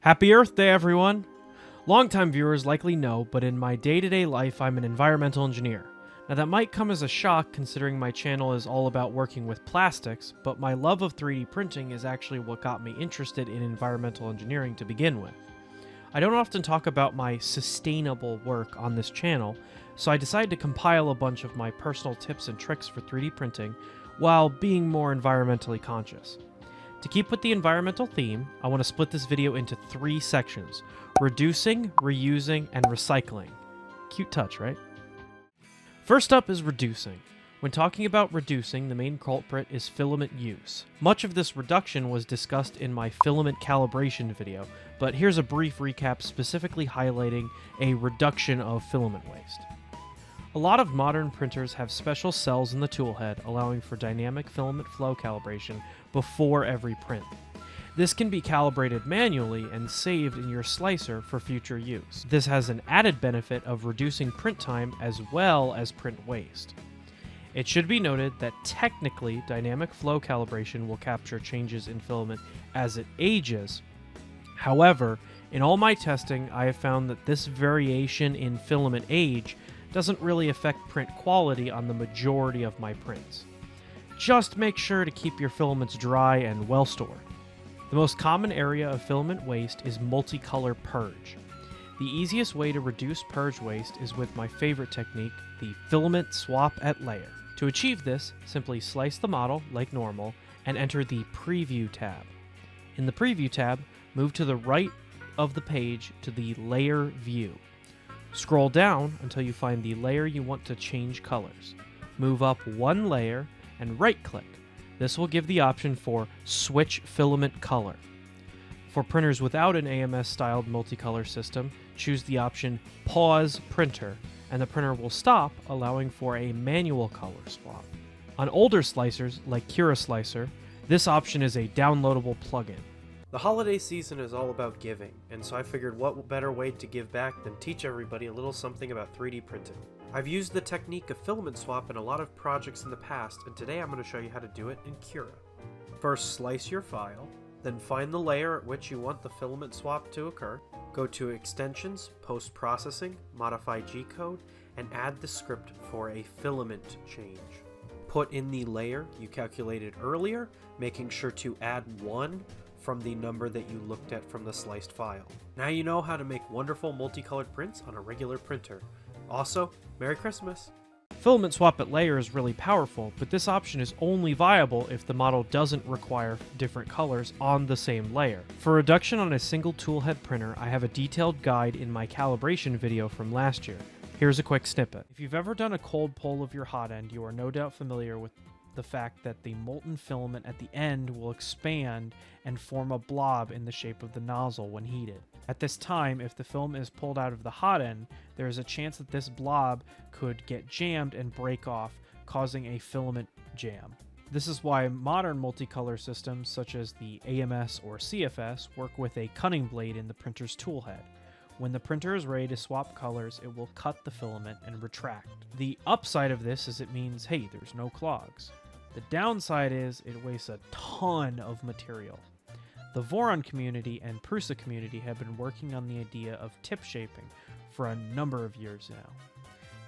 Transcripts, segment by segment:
Happy Earth Day, everyone! Longtime viewers likely know, but in my day-to-day life, I'm an environmental engineer. Now that might come as a shock considering my channel is all about working with plastics, but my love of 3D printing is actually what got me interested in environmental engineering to begin with. I don't often talk about my sustainable work on this channel, so I decided to compile a bunch of my personal tips and tricks for 3D printing while being more environmentally conscious. To keep with the environmental theme, I want to split this video into 3 sections: reducing, reusing, and recycling. Cute touch, right? First up is reducing. When talking about reducing, the main culprit is filament use. Much of this reduction was discussed in my filament calibration video, but here's a brief recap specifically highlighting a reduction of filament waste. A lot of modern printers have special cells in the toolhead allowing for dynamic filament flow calibration before every print. This can be calibrated manually and saved in your slicer for future use. This has an added benefit of reducing print time as well as print waste. It should be noted that technically dynamic flow calibration will capture changes in filament as it ages. However, in all my testing, I have found that this variation in filament age doesn't really affect print quality on the majority of my prints. Just make sure to keep your filaments dry and well stored. The most common area of filament waste is multicolor purge. The easiest way to reduce purge waste is with my favorite technique, the filament swap at layer. To achieve this, simply slice the model like normal and enter the Preview tab. In the Preview tab, move to the right of the page to the Layer View. Scroll down until you find the layer you want to change colors. Move up one layer and right-click. This will give the option for Switch Filament Color. For printers without an AMS-styled multicolor system, choose the option Pause Printer, and the printer will stop, allowing for a manual color swap. On older slicers, like Cura Slicer, this option is a downloadable plugin. The holiday season is all about giving, and so I figured what better way to give back than teach everybody a little something about 3D printing. I've used the technique of filament swap in a lot of projects in the past, and today I'm going to show you how to do it in Cura. First, slice your file, then find the layer at which you want the filament swap to occur. Go to Extensions, Post-Processing, Modify G-Code, and add the script for a filament change. Put in the layer you calculated earlier, making sure to add 1 from the number that you looked at from the sliced file. Now you know how to make wonderful multicolored prints on a regular printer. Also, Merry Christmas! Filament swap at layer is really powerful, but this option is only viable if the model doesn't require different colors on the same layer. For reduction on a single toolhead printer, I have a detailed guide in my calibration video from last year. Here's a quick snippet. If you've ever done a cold pull of your hot end, you are no doubt familiar with the fact that the molten filament at the end will expand and form a blob in the shape of the nozzle when heated. At this time, if the film is pulled out of the hot end, there is a chance that this blob could get jammed and break off, causing a filament jam. This is why modern multicolor systems such as the AMS or CFS work with a cutting blade in the printer's toolhead. When the printer is ready to swap colors, it will cut the filament and retract. The upside of this is it means, hey, there's no clogs. The downside is it wastes a ton of material. The Voron community and Prusa community have been working on the idea of tip shaping for a number of years now.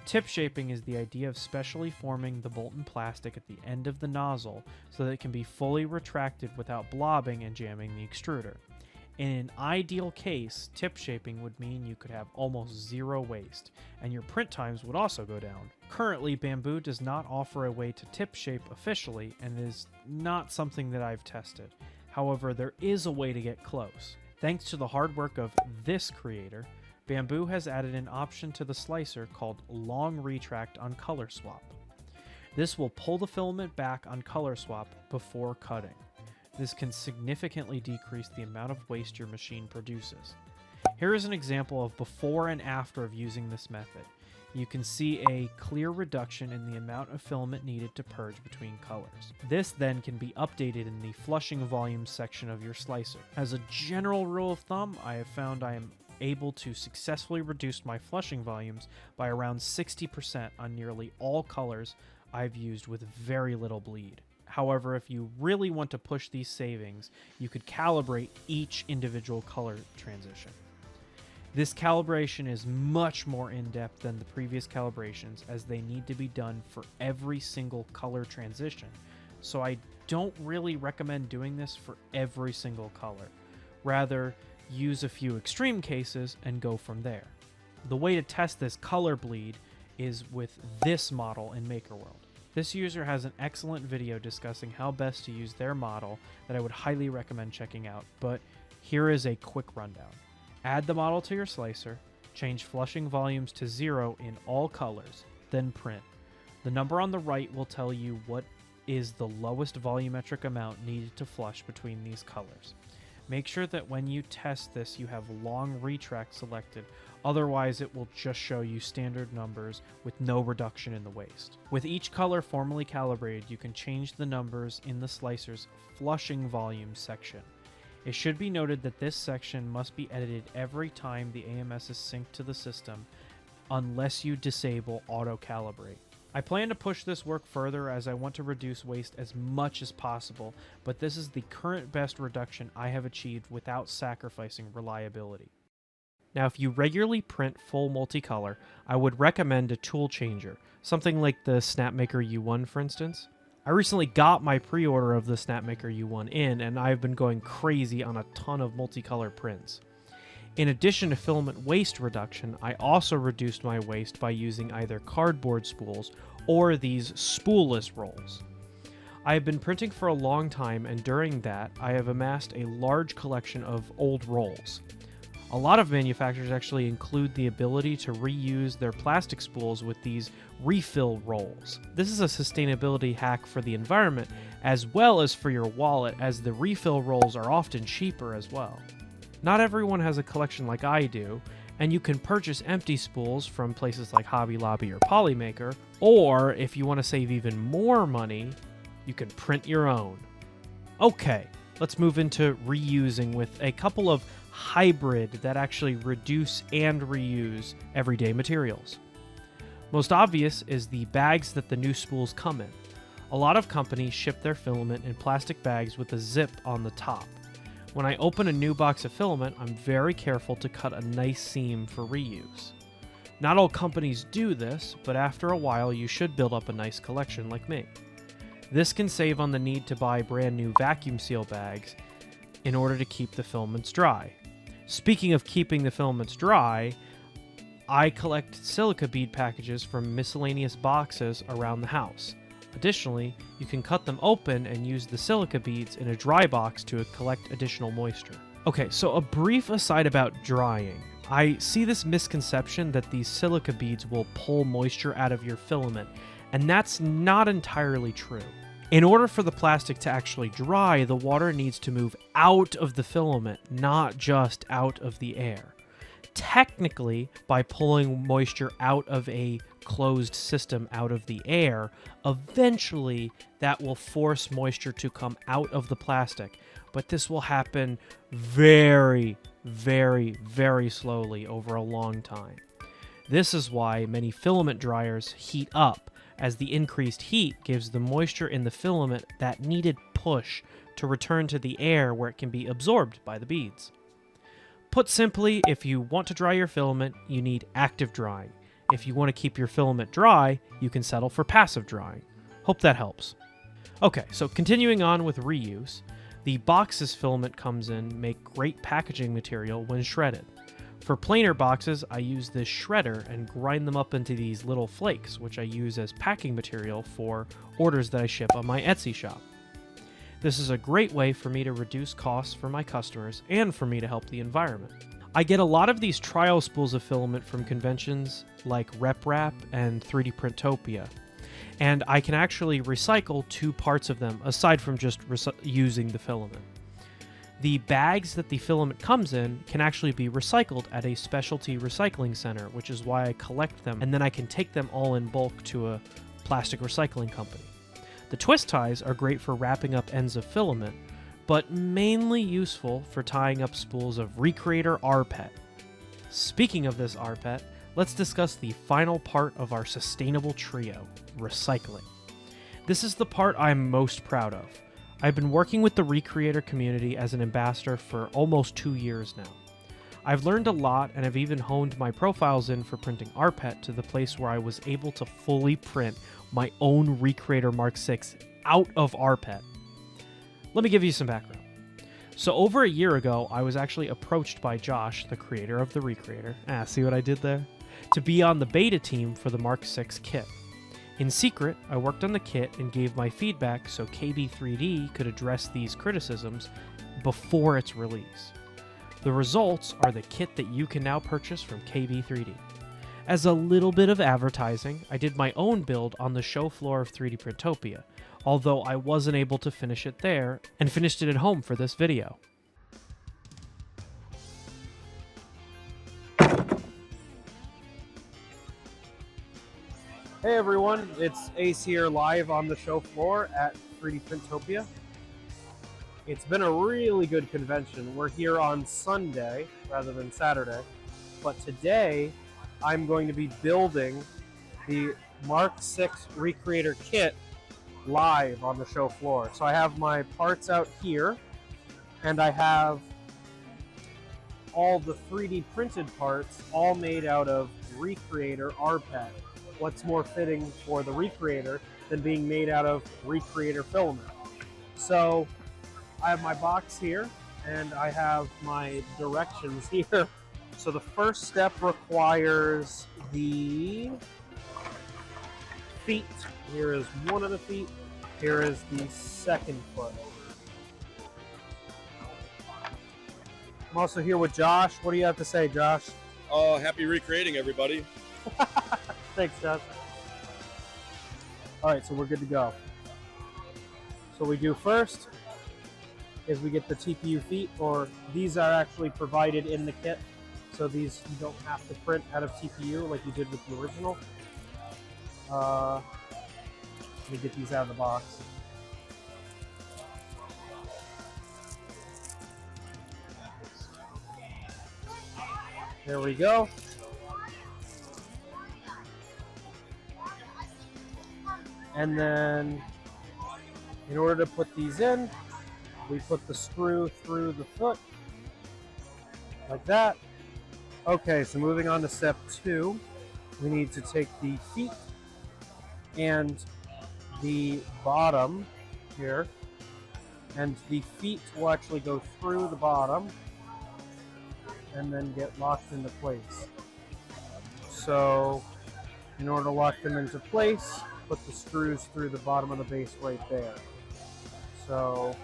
Tip shaping is the idea of specially forming the molten plastic at the end of the nozzle so that it can be fully retracted without blobbing and jamming the extruder. In an ideal case, tip shaping would mean you could have almost zero waste, and your print times would also go down. Currently, Bamboo does not offer a way to tip shape officially, and is not something that I've tested. However, there is a way to get close. Thanks to the hard work of this creator, Bamboo has added an option to the slicer called Long Retract on Color Swap. This will pull the filament back on color swap before cutting. This can significantly decrease the amount of waste your machine produces. Here is an example of before and after of using this method. You can see a clear reduction in the amount of filament needed to purge between colors. This then can be updated in the flushing volume section of your slicer. As a general rule of thumb, I have found I am able to successfully reduce my flushing volumes by around 60% on nearly all colors I've used with very little bleed. However, if you really want to push these savings, you could calibrate each individual color transition. This calibration is much more in-depth than the previous calibrations, as they need to be done for every single color transition. So I don't really recommend doing this for every single color. Rather, use a few extreme cases and go from there. The way to test this color bleed is with this model in MakerWorld. This user has an excellent video discussing how best to use their model that I would highly recommend checking out, but here is a quick rundown. Add the model to your slicer, change flushing volumes to 0 in all colors, then print. The number on the right will tell you what is the lowest volumetric amount needed to flush between these colors. Make sure that when you test this you have long retract selected, otherwise it will just show you standard numbers with no reduction in the waste. With each color formally calibrated, you can change the numbers in the slicer's flushing volume section. It should be noted that this section must be edited every time the AMS is synced to the system, unless you disable auto calibrate. I plan to push this work further as I want to reduce waste as much as possible, but this is the current best reduction I have achieved without sacrificing reliability. Now, if you regularly print full multicolor, I would recommend a tool changer, something like the Snapmaker U1 for instance. I recently got my pre-order of the Snapmaker U1 in, and I've been going crazy on a ton of multicolor prints. In addition to filament waste reduction, I also reduced my waste by using either cardboard spools or these spoolless rolls. I have been printing for a long time, and during that, I have amassed a large collection of old rolls. A lot of manufacturers actually include the ability to reuse their plastic spools with these refill rolls. This is a sustainability hack for the environment as well as for your wallet, as the refill rolls are often cheaper as well. Not everyone has a collection like I do, and you can purchase empty spools from places like Hobby Lobby or Polymaker, or if you want to save even more money, you can print your own. Okay, let's move into reusing with a couple of hybrid that actually reduce and reuse everyday materials. Most obvious is the bags that the new spools come in. A lot of companies ship their filament in plastic bags with a zip on the top. When I open a new box of filament, I'm very careful to cut a nice seam for reuse. Not all companies do this, but after a while you should build up a nice collection like me. This can save on the need to buy brand new vacuum seal bags in order to keep the filaments dry. Speaking of keeping the filaments dry, I collect silica bead packages from miscellaneous boxes around the house. Additionally, you can cut them open and use the silica beads in a dry box to collect additional moisture. Okay, so a brief aside about drying. I see this misconception that these silica beads will pull moisture out of your filament, and that's not entirely true. In order for the plastic to actually dry, the water needs to move out of the filament, not just out of the air. Technically, by pulling moisture out of a closed system out of the air, eventually that will force moisture to come out of the plastic, but this will happen very, very, very slowly over a long time. This is why many filament dryers heat up, as the increased heat gives the moisture in the filament that needed push to return to the air where it can be absorbed by the beads. Put simply, if you want to dry your filament, you need active drying. If you want to keep your filament dry, you can settle for passive drying. Hope that helps. Okay, so continuing on with reuse, the boxes filament comes in make great packaging material when shredded. For planer boxes, I use this shredder and grind them up into these little flakes, which I use as packing material for orders that I ship on my Etsy shop. This is a great way for me to reduce costs for my customers and for me to help the environment. I get a lot of these trial spools of filament from conventions like RepRap and 3D Printopia, and I can actually recycle 2 parts of them aside from just using the filament. The bags that the filament comes in can actually be recycled at a specialty recycling center, which is why I collect them, and then I can take them all in bulk to a plastic recycling company. The twist ties are great for wrapping up ends of filament, but mainly useful for tying up spools of ReCreator RPET. Speaking of this RPET, let's discuss the final part of our sustainable trio, recycling. This is the part I'm most proud of. I've been working with the ReCreator community as an ambassador for almost 2 years now. I've learned a lot and have even honed my profiles in for printing RPET to the place where I was able to fully print my own ReCreator Mk6 out of RPET. Let me give you some background. So over a year ago, I was actually approached by Josh, the creator of the ReCreator, see what I did there? To be on the beta team for the Mk6 kit. In secret, I worked on the kit and gave my feedback so KB3D could address these criticisms before its release. The results are the kit that you can now purchase from KB3D. As a little bit of advertising, I did my own build on the show floor of 3D Printopia, although I wasn't able to finish it there and finished it at home for this video. Hey everyone, it's Ace here live on the show floor at 3D Printopia. It's been a really good convention. We're here on Sunday rather than Saturday, but today I'm going to be building the Mk6 ReCreator kit live on the show floor. So I have my parts out here, and I have all the 3D printed parts all made out of ReCreator RPET. What's more fitting for the ReCreator than being made out of ReCreator filament? So I have my box here and I have my directions here. So the first step requires the feet. Here is one of the feet. Here is the second foot. I'm also here with Josh. What do you have to say, Josh? Happy recreating, everybody. Thanks, Josh. All right, so we're good to go. So what we do first is we get the TPU feet, or these are actually provided in the kit. So these you don't have to print out of TPU like you did with the original. Let me get these out of the box. There we go. And then in order to put these in, we put the screw through the foot like that. Okay, so moving on to step 2, we need to take the feet and the bottom here, and the feet will actually go through the bottom and then get locked into place. So in order to lock them into place, put the screws through the bottom of the base right there. So,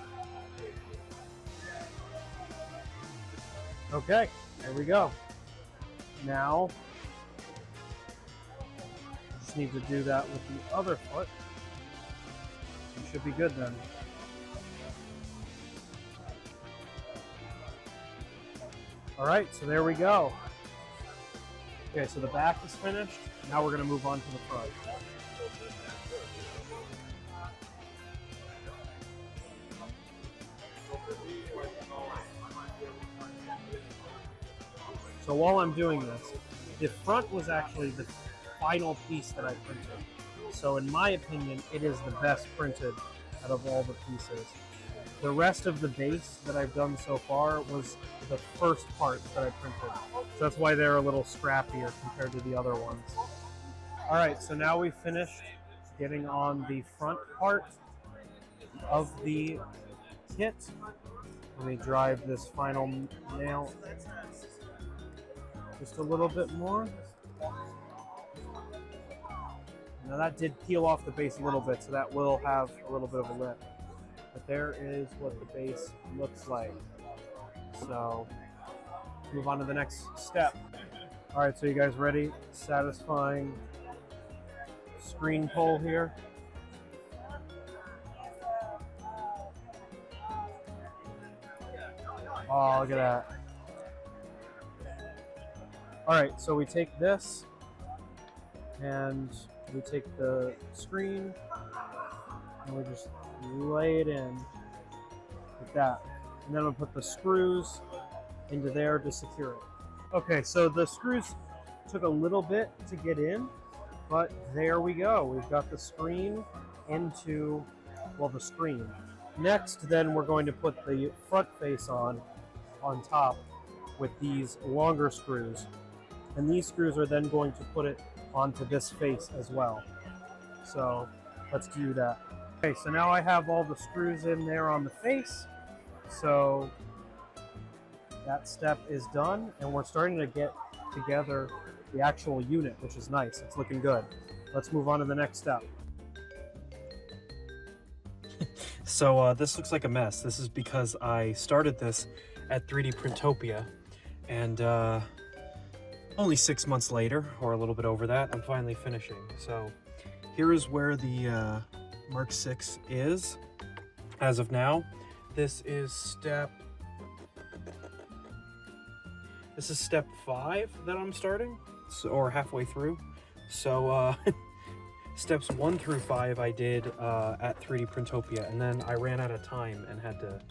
okay, there we go. Now, just need to do that with the other foot. You should be good then. All right, so there we go. Okay, so the back is finished. Now we're gonna move on to the front. So while I'm doing this, the front was actually the final piece that I printed. So in my opinion, it is the best printed out of all the pieces. The rest of the base that I've done so far was the first part that I printed. So that's why they're a little scrappier compared to the other ones. All right, so now we've finished getting on the front part of the kit. Let me drive this final nail just a little bit more. Now that did peel off the base a little bit, so that will have a little bit of a lip. But there is what the base looks like. So, move on to the next step. All right, so you guys ready? Satisfying screen pull here. Oh, look at that. All right, so we take this and we take the screen and we just lay it in like that. And then we'll put the screws into there to secure it. Okay, so the screws took a little bit to get in, but there we go. We've got the screen into, well, the screen. Next, then we're going to put the front face on top with these longer screws. And these screws are then going to put it onto this face as well. So let's do that. Okay, so now I have all the screws in there on the face. So that step is done, and we're starting to get together the actual unit, which is nice. It's looking good. Let's move on to the next step. So this looks like a mess. This is because I started this at 3D Printopia, and only 6 months later, or a little bit over that, I'm finally finishing. So here is where the Mk6 is as of now. This is step 5 that I'm starting, so, or halfway through. So steps 1 through 5 I did at 3D Printopia, and then I ran out of time and had to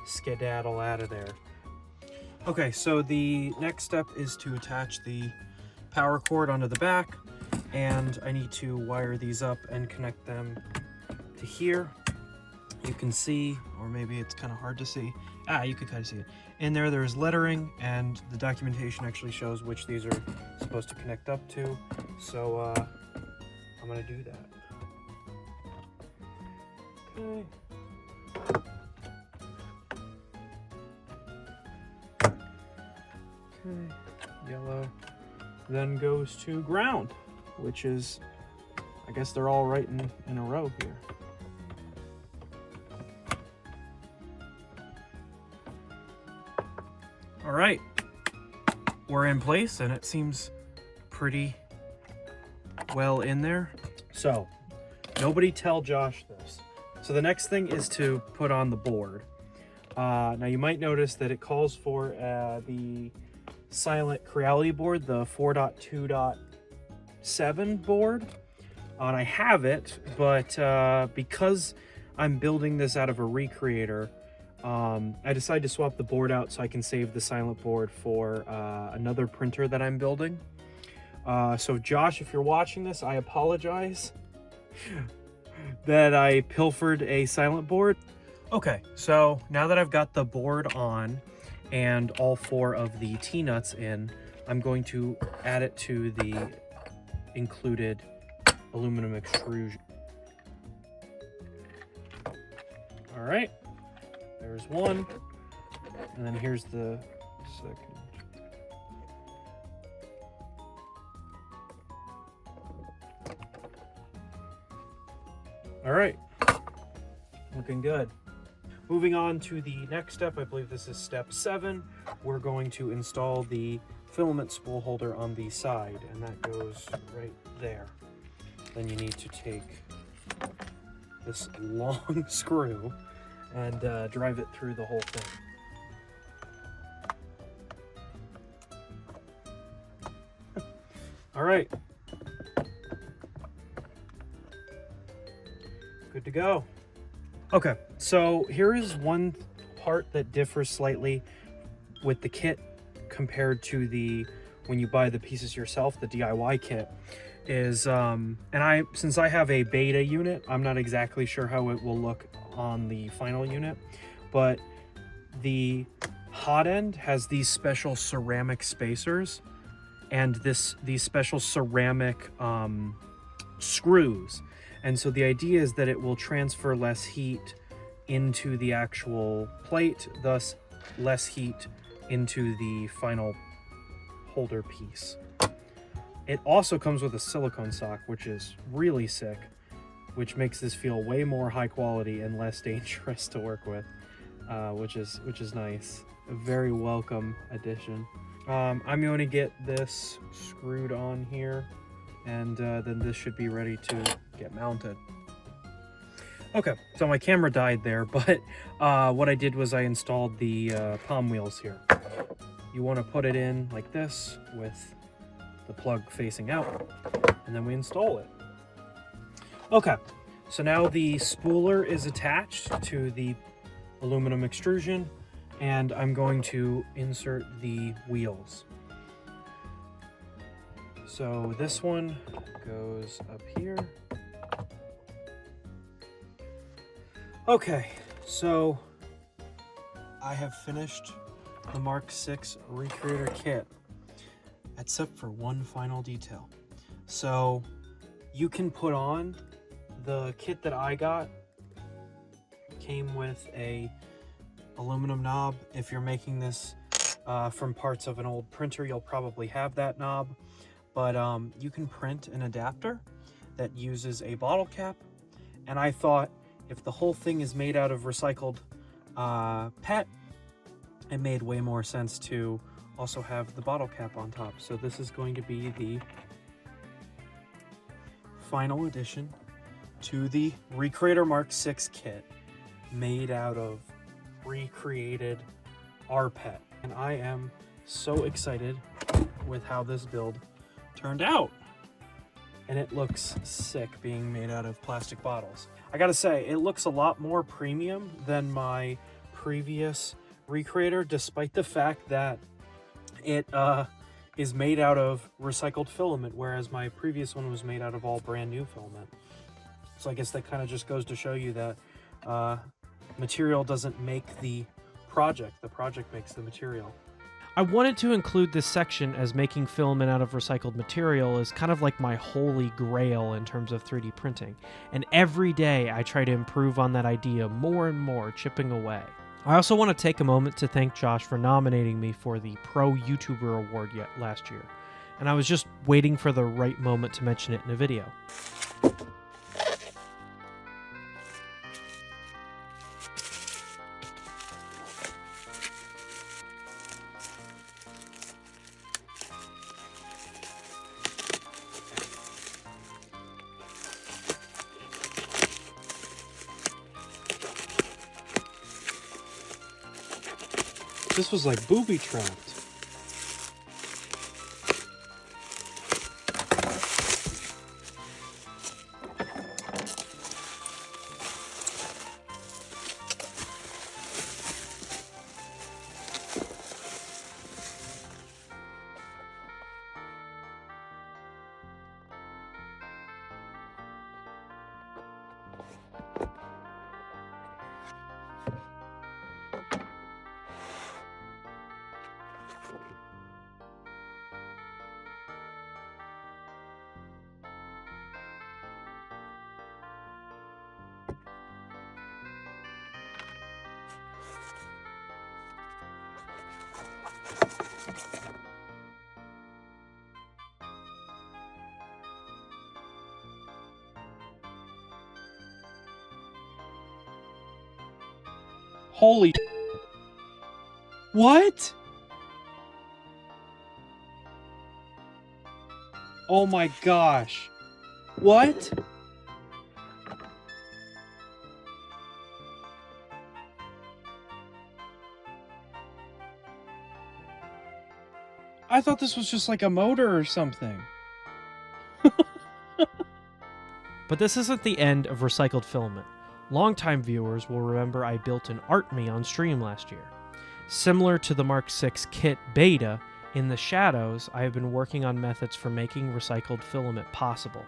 skedaddle out of there. Okay, so the next step is to attach the power cord onto the back, and I need to wire these up and connect them to here. You can see, or maybe it's kind of hard to see. You can kind of see it. In there's lettering, and the documentation actually shows which these are supposed to connect up to. So I'm gonna do that. Okay. Okay, yellow then goes to ground, which is, I guess they're all right in a row here. All right, we're in place, and it seems pretty well in there. So nobody tell Josh this. So the next thing is to put on the board. Now you might notice that it calls for the Silent Creality board, the 4.2.7 board. And I have it, but because I'm building this out of a ReCreator, I decided to swap the board out so I can save the Silent board for another printer that I'm building. So Josh, if you're watching this, I apologize that I pilfered a Silent board. Okay, so now that I've got the board on and all 4 of the T-nuts in, I'm going to add it to the included aluminum extrusion. All right, there's one, and then here's the second. All right, looking good. Moving on to the next step, I believe this is step 7. We're going to install the filament spool holder on the side, and that goes right there. Then you need to take this long screw and drive it through the whole thing. All right. Good to go. Okay, so here is one part that differs slightly with the kit compared to the when you buy the pieces yourself, the DIY kit, is since I have a beta unit, I'm not exactly sure how it will look on the final unit, but the hot end has these special ceramic spacers and these special ceramic screws. And so the idea is that it will transfer less heat into the actual plate, thus less heat into the final holder piece. It also comes with a silicone sock, which is really sick, which makes this feel way more high quality and less dangerous to work with, which is nice. A very welcome addition. I'm going to get this screwed on here, and then this should be ready to get mounted. Okay, so my camera died there, but what I did was I installed the palm wheels here. You want to put it in like this with the plug facing out, and then we install it. Okay, so now the spooler is attached to the aluminum extrusion, and I'm going to insert the wheels. So this one goes up here, Okay, so I have finished the Mk6 ReCreator kit, except for one final detail. So you can put on the kit that I got, came with a aluminum knob. If you're making this from parts of an old printer, you'll probably have that knob, but you can print an adapter that uses a bottle cap, and I thought if the whole thing is made out of recycled PET, it made way more sense to also have the bottle cap on top. So this is going to be the final addition to the ReCreator Mk6 kit, made out of recreated rPET. And I am so excited with how this build turned out. And it looks sick being made out of plastic bottles. I gotta say, it looks a lot more premium than my previous ReCreator, despite the fact that it is made out of recycled filament, whereas my previous one was made out of all brand new filament. So I guess that kind of just goes to show you that material doesn't make the project makes the material. I wanted to include this section as making filament out of recycled material is kind of like my holy grail in terms of 3D printing. And every day I try to improve on that idea more and more, chipping away. I also want to take a moment to thank Josh for nominating me for the Pro YouTuber Award last year. And I was just waiting for the right moment to mention it in a video. This was like booby trapped. Holy what? Oh my gosh. What? I thought this was just like a motor or something. But this isn't the end of recycled filament. Longtime viewers will remember I built an art me on stream last year. Similar to the Mk6 kit beta, in the shadows, I have been working on methods for making recycled filament possible.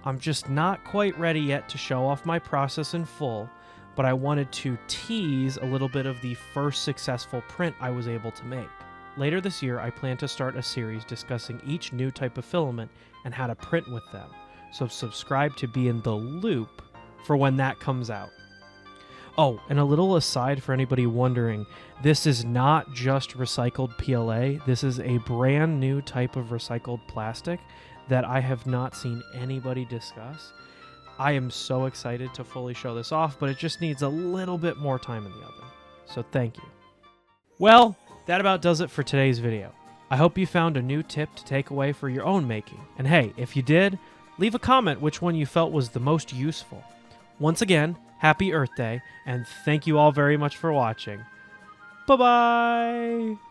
I'm just not quite ready yet to show off my process in full, but I wanted to tease a little bit of the first successful print I was able to make. Later this year, I plan to start a series discussing each new type of filament and how to print with them, so subscribe to be in the loop for when that comes out. Oh, and a little aside for anybody wondering, this is not just recycled PLA, this is a brand new type of recycled plastic that I have not seen anybody discuss. I am so excited to fully show this off, but it just needs a little bit more time in the oven. So thank you. Well, that about does it for today's video. I hope you found a new tip to take away for your own making. And hey, if you did, leave a comment which one you felt was the most useful. Once again, happy Earth Day, and thank you all very much for watching. Bye-bye!